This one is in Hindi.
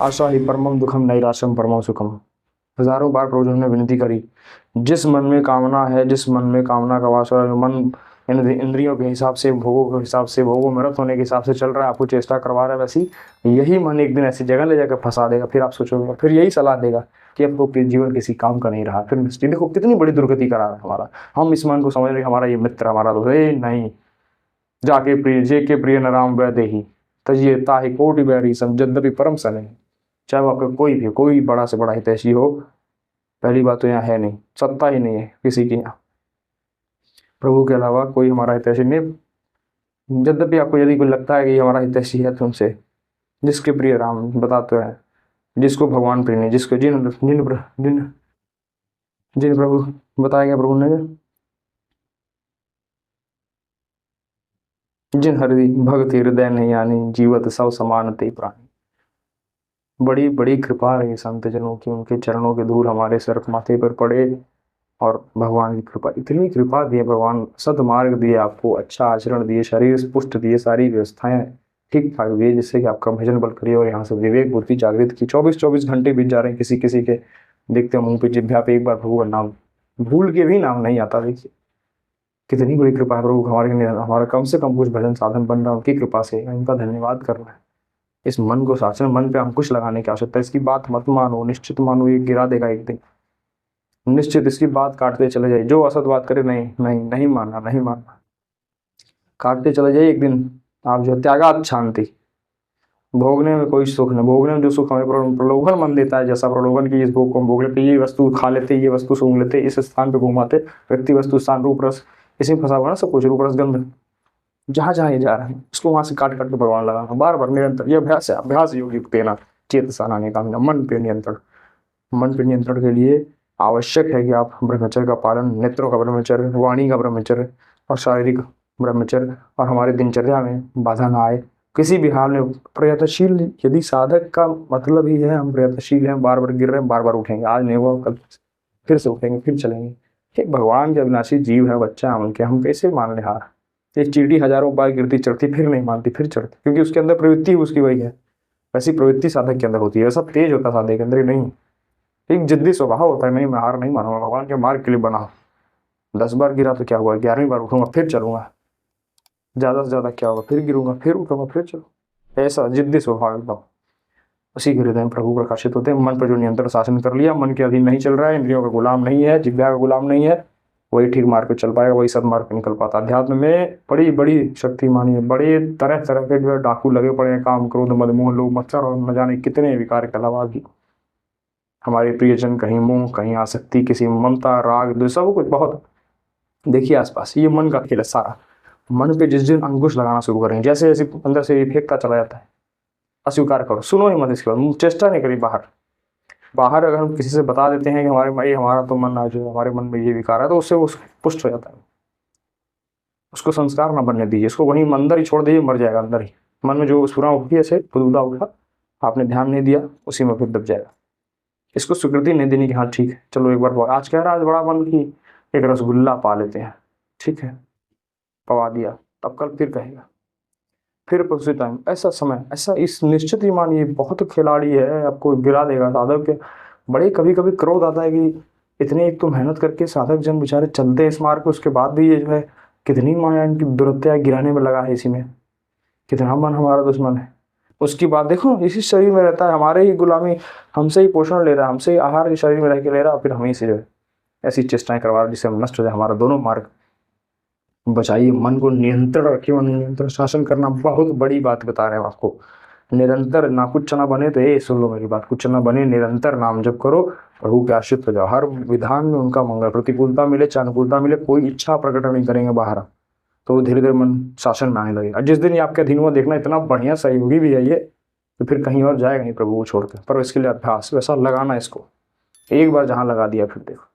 आशा ही परमम दुखम नैराश्यम परमम सुखम। हजारों बार प्रभु ने विनती करी, जिस मन में कामना है, जिस मन में कामना का वास हो, मन इंद्रियों के हिसाब से, भोगों के हिसाब से, भोगों में रत होने के हिसाब से चल रहा है, आपको चेष्टा करवा रहा है, वैसी यही मन एक दिन ऐसी जगह ले जाकर फंसा देगा। फिर आप सोचोगे, फिर यही सलाह देगा कि अब तो जीवन किसी काम का नहीं रहा। फिर देखो कितनी बड़ी दुर्गति करा रहा है हमारा। हम इस मन को समझ रहे हमारा ये मित्र, हमारा दोस्त, नहीं, जाके प्रिय जे के प्रिय न राम वैदेही तजिए ताहि कोटि बैरी सम यद्यपि परम सने। चाहे वो आपका कोई भी, कोई बड़ा से बड़ा हितैषी हो, पहली बात तो यहाँ है नहीं, सत्ता ही नहीं है किसी की यहाँ, प्रभु के अलावा कोई हमारा हितैषी नहीं। यद्यपि आपको यदि कोई लगता है कि हमारा हितैषी है, तो उनसे जिसके प्रिय राम बताते हैं, जिसको भगवान प्रिय नहीं, जिसको जिन जिन जिन जिन प्रभु बताया गया प्रभु ने, जिन हरि भक्ति हृदय नहीं आनी जीवत सब समान ते प्राणी। बड़ी बड़ी कृपा रही संत जनों की, उनके चरणों के धूल हमारे सर माथे पर पड़े, और भगवान की कृपा, इतनी कृपा दिए भगवान, सदमार्ग दिए आपको, अच्छा आचरण दिए, शरीर पुष्ट दिए, सारी व्यवस्थाएं ठीक ठाक दिए, जिससे कि आपका भजन बल करिए और यहाँ से विवेक बुद्धि जागृत की। 24-24 घंटे बीत जा रहे हैं, किसी किसी के देखते मुंह पे जिभ्या पे एक बार प्रभु का नाम भूल के भी नाम नहीं आता। देखिए कितनी बड़ी कृपा है प्रभु हमारे, हमारा कम से कम कुछ भजन साधन बन रहा है उनकी कृपा से, उनका धन्यवाद करना है। इस मन को शासन, मन पे अंकुश लगाने की आवश्यकता है। इसकी बात मत मानो, निश्चित मानो ये गिरा देगा एक दिन, निश्चित इसकी बात काटते चले जाइए। जो असत बात करे, नहीं नहीं नहीं मानना, नहीं मानना, काटते चले जाइए। एक दिन आप जो त्यागात शांति, भोगने में कोई सुख नहीं, भोगने में जो सुख हमें प्रलोभन मन देता है, जैसा प्रलोभन की इस भोग को हम भोग लेते, ये वस्तु खा लेते, ये वस्तु सूंघ लेते, इस स्थान पे घुमाते, व्यक्ति वस्तु स्थान रूप रस, इसी में फंसा हुआ ना सब कुछ, रूप रस गंध, जहां जहां ये जा रहे हैं उसको वहां से काट काट के भगवान लगाना, बार बार निरंतर। ये अभ्यास है, अभ्यास योगी तेना चेत सानाने का मन पे नियंत्रण। मन पे नियंत्रण के लिए आवश्यक है कि आप ब्रह्मचर्य का पालन, नेत्रों का ब्रह्मचर्य, वाणी का ब्रह्मचर्य और शारीरिक ब्रह्मचर्य, और हमारे दिनचर्या में बाधा ना आए किसी भी हाल में। प्रयत्नशील, यदि साधक का मतलब ही है हम प्रयत्नशील हैं, बार बार गिर रहे हैं, बार बार उठेंगे, आज नहीं हुआ कल फिर से उठेंगे, फिर चलेंगे। ये भगवान के अविनाशी जीव है, बच्चा है उनके, हम कैसे मान ले हार। एक चींटी हजारों बार गिरती चढ़ती, फिर नहीं मानती, फिर चढ़ती, क्योंकि उसके अंदर प्रवृत्ति उसकी वही है। वैसी प्रवृत्ति साधक के अंदर होती है, वैसा तेज होता साधक के अंदर नहीं। एक जिद्दी स्वभाव होता है, नहीं मैं हार नहीं मानूंगा, भगवान के मार्ग के लिए बना। 10 बार गिरा तो क्या हुआ, 11वीं बार उठूंगा, फिर चलूंगा, ज्यादा से ज्यादा क्या होगा, फिर गिरूंगा, फिर उठूंगा, फिर चलो। ऐसा जिद्दी स्वभाव एकदम, उसी के हृदय में प्रभु प्रकाशित होते हैं। मन पर जो नियंत्रण शासन कर लिया, मन के अधीन नहीं चल रहा है, इंद्रियों का गुलाम नहीं है, जिह्वा का गुलाम नहीं है, वही ठीक मार्ग पे चल पाएगा, वही सदमार्ग पे निकल पाता। अध्यात्म में बड़ी बड़ी शक्ति मानी है, बड़े तरह तरह के जो है डाकू लगे पड़े हैं, काम क्रोध मद मोह लोभ मत्सर और न जाने कितने विकार के अलावा भी। हमारे प्रियजन, कहीं मोह, कहीं आसक्ति, किसी ममता, राग, सब कुछ बहुत। देखिए आसपास ये मन का खेल है सारा। मन पे जिस दिन अंकुश लगाना शुरू करेंगे, जैसे जैसे अंदर से फेंकता चला जाता है, अस्वीकार करो, सुनो ही मत, इसके बाद चेष्टा नहीं करी। बाहर अगर हम किसी से बता देते हैं कि हमारे भाई हमारा तो मन आज, हमारे मन में ये विकार है, तो उससे वो पुष्ट हो जाता है। उसको संस्कार ना बनने दीजिए, उसको वहीं अंदर ही छोड़ दीजिए, मर जाएगा अंदर ही। मन में जो स्फुरा उठती है, ऐसे खुदबुदा उठा, आपने ध्यान नहीं दिया, उसी में फिर दब जाएगा। इसको स्वीकृति नहीं देनी कि हाँ ठीक है चलो एक बार, आज कह रहा है आज बड़ा मन की एक रसगुल्ला पा लेते हैं, ठीक है पवा दिया, तब कल फिर कहेगा, फिर उसी टाइम, ऐसा समय, ऐसा इस निश्चित ही मानिए बहुत खिलाड़ी है, आपको गिरा देगा साधक के। बड़े कभी कभी क्रोध आता है कि इतने एक तो मेहनत करके साधक जन बेचारे चलते हैं इस मार्ग पे, उसके बाद भी ये जो है कितनी माया इनकी दुरत्या गिराने में लगा है, इसी में कितना मन हमारा दुश्मन है। उसकी बात देखो, इसी शरीर में रहता है, हमारे ही गुलामी, हमसे ही पोषण ले रहा है, हमसे ही आहार के शरीर में रह के ले रहा है, फिर हम ही से जो है ऐसी चेष्टाएं करवा रहा है जिससे हम नष्ट हो जाए हमारा दोनों मार्ग। बचाइए मन को, नियंत्रण रखिए, मन नियंत्रण शासन करना बहुत बड़ी बात बता रहे हैं आपको। निरंतर ना कुछ ना बने, तो ये सुन लो मेरी बात, कुछ ना बने, निरंतर नाम जप करो, प्रभु के आश्रित हो जाओ, हर विधान में उनका मंगल, प्रतिकूलता मिले चाहे अनुकूलता मिले, कोई इच्छा प्रकट नहीं करेंगे बाहर, तो धीरे धीरे मन शासन में आने लगेगा। जिस दिन ये आपके अधीन हुआ, देखना इतना बढ़िया सहयोगी भी है ये, तो फिर कहीं और जाएगा नहीं प्रभु को छोड़कर। पर इसके लिए अभ्यास वैसा लगाना, इसको एक बार जहां लगा दिया फिर देखो।